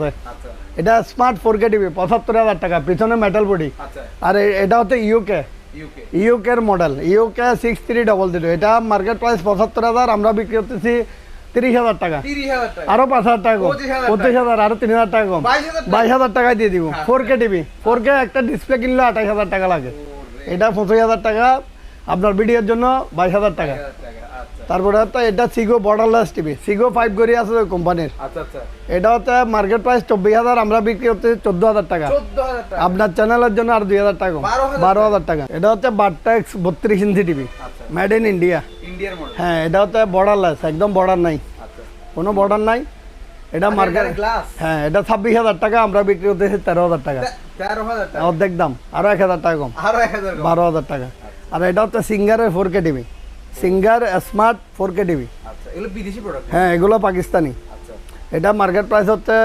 আচ্ছা এটা smart 4K TV 75,000 টাকা, পিছনে মেটাল বডি। আচ্ছা আর এটা হচ্ছে ইউকে ইউকে এর মডেল, ইউকে 6300। এটা মার্কেট প্রাইস 75,000, আমরা বিক্রি করতেছি 30,000 টাকা। 30,000 টাকা আরো 5,000 টাকা কম, 25,000 25,000, আরো 3,000 টাকা কম, 22,000 টাকায় দিয়ে দিব। 4K টিভি, 4K একটা ডিসপ্লে কিনলে 28,000 টাকা লাগে। এটা 25,000 টাকা, আপনার ভিডিওর জন্য 22,000 টাকা। 22,000 টাকা আচ্ছা তারপরে হচ্ছে এটা সিগো বর্ডারলেস টিভি, সিগো 5 গড়ি আছে ওই কোম্পানির। আচ্ছা আচ্ছা এটা হচ্ছে মার্কেট প্রাইস 24,000, আমরা বিক্রি করতে 14,000 টাকা। 14,000 টাকা আপনার চ্যানেলের জন্য আর 2,000 টাকা কম, 12,000 টাকা। এটা হচ্ছে বারটেক্স 32 ইঞ্চি টিভি, আচ্ছা মেড ইন ইন্ডিয়া। ইন্ডিয়ার মডেল হ্যাঁ, এটা হচ্ছে বর্ডারলেস, একদম বর্ডার নাই, আচ্ছা কোনো বর্ডার নাই। এটা মার্কেট, গ্লাস হ্যাঁ এটা 26,000 টাকা, আমরা বিক্রি করতেছি 13,000 টাকা। 13,000 টাকা অর্ধেক দাম, আরো 1,000 টাকা কম, আরো 1,000 কম 12,000 টাকা। আর এটা হচ্ছে সিঙ্গারের 4K TV, singer smart 4K TV. আচ্ছা এগুলো বিদেশি প্রোডাক্ট হ্যাঁ, এগুলো পাকিস্তানি। আচ্ছা এটা মার্কেট প্রাইস হচ্ছে